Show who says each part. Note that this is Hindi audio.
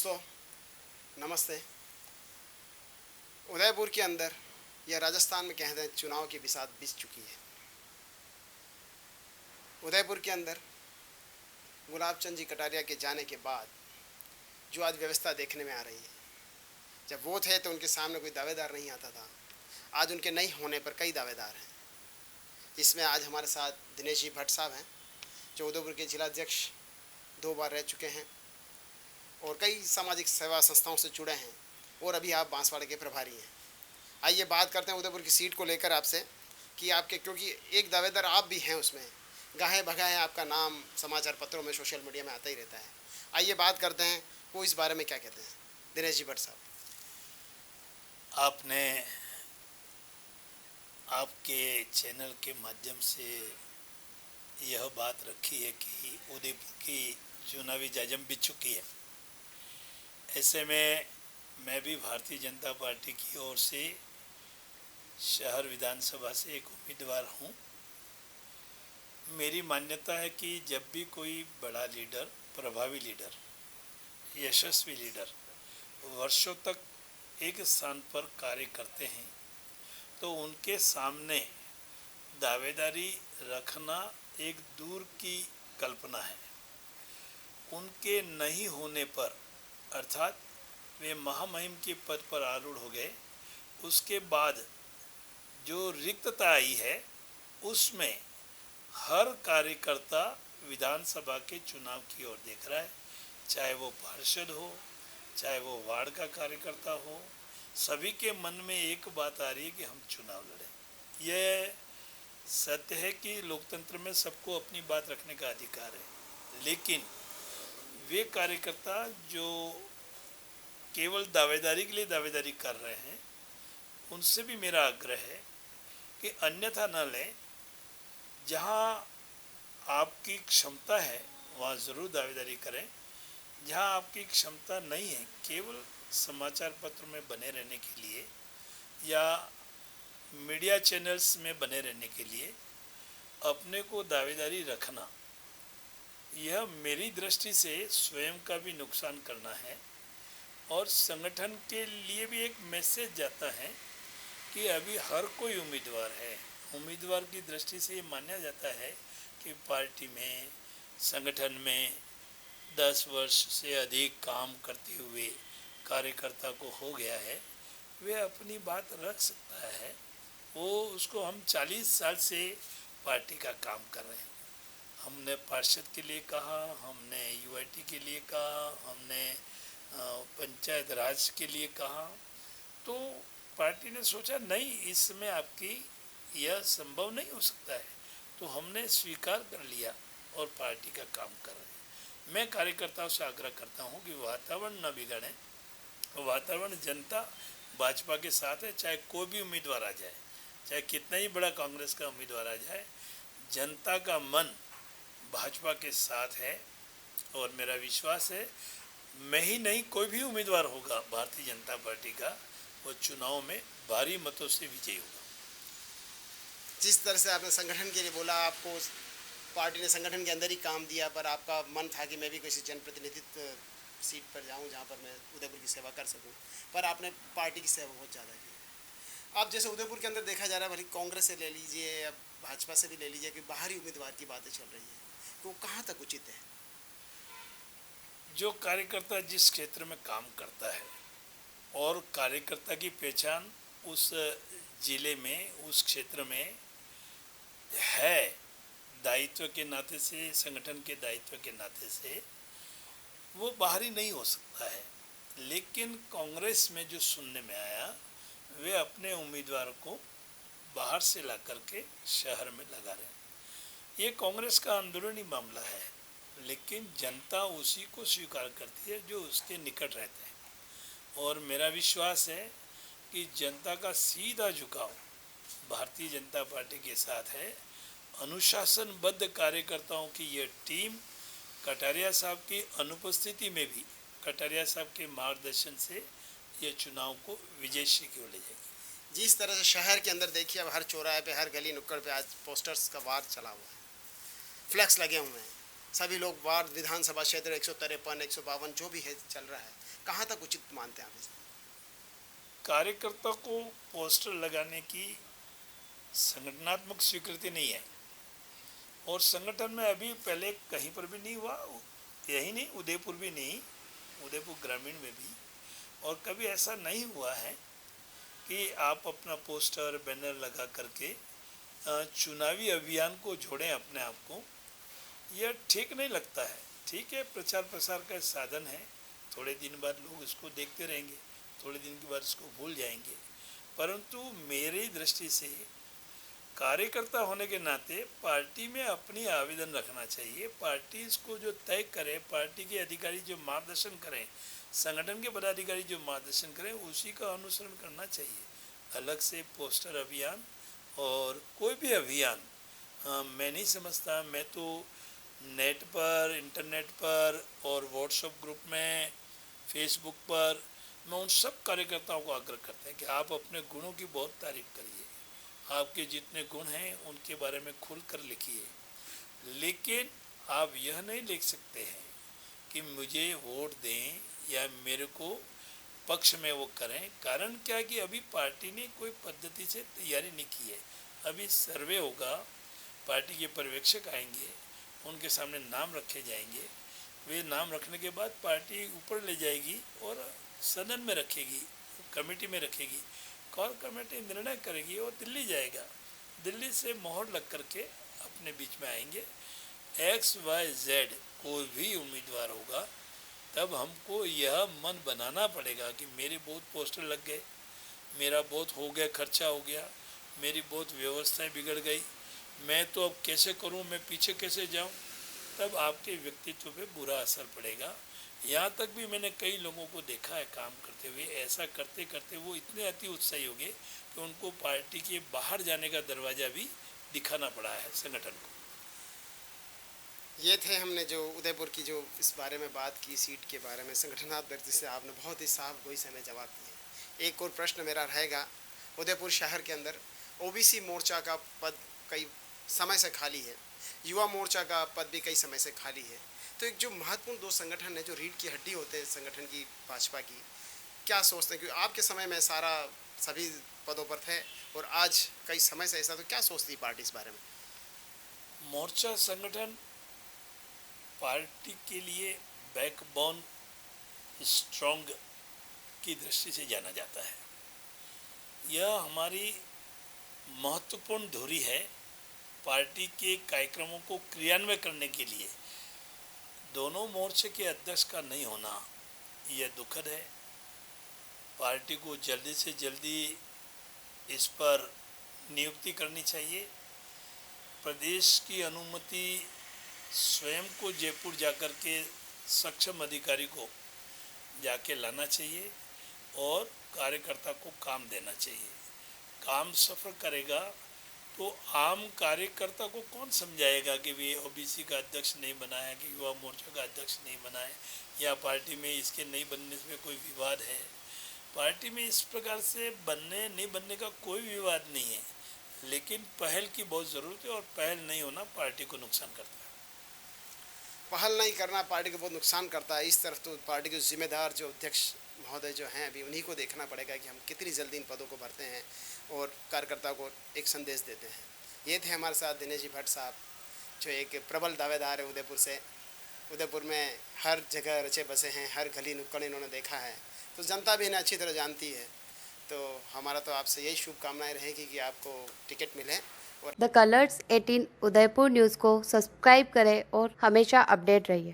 Speaker 1: दोस्तों नमस्ते। उदयपुर के अंदर या राजस्थान में कहते हैं चुनाव की बिसात बीत चुकी है। उदयपुर के अंदर गुलाब चंद जी कटारिया के जाने के बाद जो आज व्यवस्था देखने में आ रही है, जब वो थे तो उनके सामने कोई दावेदार नहीं आता था। आज उनके नहीं होने पर कई दावेदार हैं, जिसमें आज हमारे साथ दिनेश जी भट्ट साहब हैं जो उदयपुर के जिलाध्यक्ष 2 बार रह चुके हैं और कई सामाजिक सेवा संस्थाओं से जुड़े हैं और अभी आप बांसवाड़ा के प्रभारी हैं। आइए बात करते हैं उदयपुर की सीट को लेकर आपसे कि आपके, क्योंकि एक दावेदार आप भी हैं, उसमें गाहे भगाए आपका नाम समाचार पत्रों में सोशल मीडिया में आता ही रहता है। आइए बात करते हैं वो इस बारे में क्या कहते हैं। दिनेश जी भट्ट साहब,
Speaker 2: आपने आपके चैनल के माध्यम से यह बात रखी है कि उदयपुर की चुनावी जंग बीत चुकी है। ऐसे में मैं भी भारतीय जनता पार्टी की ओर से शहर विधानसभा से एक उम्मीदवार हूँ। मेरी मान्यता है कि जब भी कोई बड़ा लीडर, प्रभावी लीडर, यशस्वी लीडर वर्षों तक एक स्थान पर कार्य करते हैं तो उनके सामने दावेदारी रखना एक दूर की कल्पना है। उनके नहीं होने पर, अर्थात वे महामहिम के पद पर आरूढ़ हो गए, उसके बाद जो रिक्तता आई है उसमें हर कार्यकर्ता विधानसभा के चुनाव की ओर देख रहा है, चाहे वो पार्षद हो, चाहे वो वार्ड का कार्यकर्ता हो। सभी के मन में एक बात आ रही है कि हम चुनाव लड़ें। यह सत्य है कि लोकतंत्र में सबको अपनी बात रखने का अधिकार है, लेकिन वे कार्यकर्ता जो केवल दावेदारी के लिए दावेदारी कर रहे हैं, उनसे भी मेरा आग्रह है कि अन्यथा न लें। जहां आपकी क्षमता है वहां ज़रूर दावेदारी करें। जहां आपकी क्षमता नहीं है, केवल समाचार पत्र में बने रहने के लिए या मीडिया चैनल्स में बने रहने के लिए अपने को दावेदारी रखना, यह मेरी दृष्टि से स्वयं का भी नुकसान करना है और संगठन के लिए भी एक मैसेज जाता है कि अभी हर कोई उम्मीदवार है। उम्मीदवार की दृष्टि से ये माना जाता है कि पार्टी में, संगठन में 10 वर्ष से अधिक काम करते हुए कार्यकर्ता को हो गया है, वे अपनी बात रख सकता है। वो उसको हम 40 साल से पार्टी का काम कर रहे हैं। हमने पार्षद के लिए कहा, हमने यूआईटी के लिए कहा, हमने पंचायत राज के लिए कहा, तो पार्टी ने सोचा नहीं, इसमें आपकी यह संभव नहीं हो सकता है, तो हमने स्वीकार कर लिया और पार्टी का काम कर रहे हैं। मैं कार्यकर्ताओं से आग्रह करता हूं कि वातावरण न बिगड़े। वातावरण जनता भाजपा के साथ है, चाहे कोई भी उम्मीदवार आ जाए, चाहे कितना ही बड़ा कांग्रेस का उम्मीदवार आ जाए, जनता का मन भाजपा के साथ है। और मेरा विश्वास है, मैं ही नहीं, कोई भी उम्मीदवार होगा भारतीय जनता पार्टी का, वो चुनाव में भारी मतों से विजयी होगा।
Speaker 1: जिस तरह से आपने संगठन के लिए बोला, आपको पार्टी ने संगठन के अंदर ही काम दिया, पर आपका मन था कि मैं भी किसी जनप्रतिनिधित्व सीट पर जाऊं जहां पर मैं उदयपुर की सेवा कर सकूं, पर आपने पार्टी की सेवा बहुत ज़्यादा की। अब जैसे उदयपुर के अंदर देखा जा रहा है, भले कांग्रेस से ले लीजिए या भाजपा से भी ले लीजिए, कि बाहरी उम्मीदवार की बातें चल रही है, तो वो कहाँ तक उचित है?
Speaker 2: जो कार्यकर्ता जिस क्षेत्र में काम करता है और कार्यकर्ता की पहचान उस जिले में, उस क्षेत्र में है, दायित्व के नाते से, संगठन के दायित्व के नाते से वो बाहरी नहीं हो सकता है। लेकिन कांग्रेस में जो सुनने में आया, वे अपने उम्मीदवार को बाहर से ला करके शहर में लगा रहे हैं। ये कांग्रेस का अंदरूनी मामला है, लेकिन जनता उसी को स्वीकार करती है जो उसके निकट रहते हैं। और मेरा विश्वास है कि जनता का सीधा झुकाव भारतीय जनता पार्टी के साथ है। अनुशासनबद्ध कार्यकर्ताओं की यह टीम कटारिया साहब की अनुपस्थिति में भी, कटारिया साहब के मार्गदर्शन से यह चुनाव को विजयश्री की ओर ले जाएगी।
Speaker 1: जिस तरह से शहर के अंदर देखिए, अब हर चौराहे पे, हर गली नुक्कड़ पे आज पोस्टर्स का वार चला हुआ है, फ्लैक्स लगे हुए हैं, सभी लोग वार्ड विधानसभा क्षेत्र 153, 152 जो भी है चल रहा है, कहाँ तक उचित मानते हैं आप इसे?
Speaker 2: कार्यकर्ता को पोस्टर लगाने की संगठनात्मक स्वीकृति नहीं है, और संगठन में अभी पहले कहीं पर भी नहीं हुआ, यही नहीं, उदयपुर भी नहीं, उदयपुर ग्रामीण में भी, और कभी ऐसा नहीं हुआ है कि आप अपना पोस्टर बैनर लगा करके चुनावी अभियान को जोड़ें अपने आप को। यह ठीक नहीं लगता है। ठीक है, प्रचार प्रसार का साधन है, थोड़े दिन बाद लोग इसको देखते रहेंगे, थोड़े दिन के बाद इसको भूल जाएंगे, परंतु मेरी दृष्टि से कार्यकर्ता होने के नाते पार्टी में अपनी आवेदन रखना चाहिए। पार्टी इसको जो तय करे, पार्टी के अधिकारी जो मार्गदर्शन करें, संगठन के पदाधिकारी जो मार्गदर्शन करें, उसी का अनुसरण करना चाहिए। अलग से पोस्टर अभियान और कोई भी अभियान मैं नहीं समझता। मैं तो नेट पर, इंटरनेट पर और व्हाट्सएप ग्रुप में, फेसबुक पर, मैं उन सब कार्यकर्ताओं को आग्रह करते हैं कि आप अपने गुणों की बहुत तारीफ करिए, आपके जितने गुण हैं उनके बारे में खुल कर लिखिए, लेकिन आप यह नहीं लिख सकते हैं कि मुझे वोट दें या मेरे को पक्ष में वो करें। कारण क्या है कि अभी पार्टी ने कोई पद्धति से तैयारी नहीं की है। अभी सर्वे होगा, पार्टी के पर्यवेक्षक आएंगे, उनके सामने नाम रखे जाएंगे, वे नाम रखने के बाद पार्टी ऊपर ले जाएगी और सदन में रखेगी, कमेटी में रखेगी, कॉल कमेटी निर्णय करेगी और दिल्ली जाएगा। दिल्ली से मोहर लग करके अपने बीच में आएंगे। XYZ कोई भी उम्मीदवार होगा, तब हमको यह मन बनाना पड़ेगा कि मेरे बहुत पोस्टर लग गए, मेरा बहुत हो गया, खर्चा हो गया, मेरी बहुत व्यवस्थाएं बिगड़ गई, मैं तो अब कैसे करूं, मैं पीछे कैसे जाऊं। तब आपके व्यक्तित्व पे बुरा असर पड़ेगा। यहाँ तक भी मैंने कई लोगों को देखा है काम करते हुए, ऐसा करते करते वो इतने अति उत्साही हो गए कि उनको पार्टी के बाहर जाने का दरवाज़ा भी दिखाना पड़ा है संगठन को।
Speaker 1: ये थे हमने जो उदयपुर की जो इस बारे में बात की, सीट के बारे में संगठनात्मक दृष्टि से आपने बहुत ही साफ गोई से हमें जवाब दिए। एक और प्रश्न मेरा रहेगा, उदयपुर शहर के अंदर ओबीसी मोर्चा का पद कई समय से खाली है, युवा मोर्चा का पद भी कई समय से खाली है, तो एक जो महत्वपूर्ण दो संगठन है जो रीढ़ की हड्डी होते हैं संगठन की, भाजपा की, क्या सोचते हैं? क्योंकि आपके समय में सारा सभी पदों पर थे और आज कई समय से ऐसा, तो क्या सोचती है पार्टी इस बारे में?
Speaker 2: मोर्चा संगठन पार्टी के लिए बैकबोन स्ट्रॉन्ग की दृष्टि से जाना जाता है। यह हमारी महत्वपूर्ण धुरी है पार्टी के कार्यक्रमों को क्रियान्वयन करने के लिए। दोनों मोर्चे के अध्यक्ष का नहीं होना यह दुखद है। पार्टी को जल्दी से जल्दी इस पर नियुक्ति करनी चाहिए। प्रदेश की अनुमति स्वयं को जयपुर जाकर के सक्षम अधिकारी को जाके लाना चाहिए और कार्यकर्ता को काम देना चाहिए। काम सफल करेगा तो आम कार्यकर्ता को कौन समझाएगा कि वे ओबीसी का अध्यक्ष नहीं बनाया, कि युवा मोर्चा का अध्यक्ष नहीं बनाए, या पार्टी में इसके नहीं बनने में कोई विवाद है। पार्टी में इस प्रकार से बनने नहीं बनने का कोई विवाद नहीं है, लेकिन पहल की बहुत ज़रूरत है और पहल नहीं होना पार्टी को नुकसान करता है।
Speaker 1: पहल नहीं करना पार्टी को बहुत नुकसान करता है। इस तरफ तो पार्टी के जिम्मेदार जो अध्यक्ष महोदय जो हैं, अभी उन्हीं को देखना पड़ेगा कि हम कितनी जल्दी इन पदों को भरते हैं और कार्यकर्ता को एक संदेश देते हैं। ये थे हमारे साथ दिनेश जी भट्ट साहब, जो एक प्रबल दावेदार है उदयपुर से। उदयपुर में हर जगह रचे बसे हैं, हर गली नुक्कड़ इन्होंने देखा है, तो जनता भी इन्हें अच्छी तरह जानती है। तो हमारा तो आपसे यही शुभकामनाएं रहेगी कि आपको टिकट मिले।
Speaker 3: द कलर्स 18 उदयपुर न्यूज़ को सब्सक्राइब करें और हमेशा अपडेट रहिए।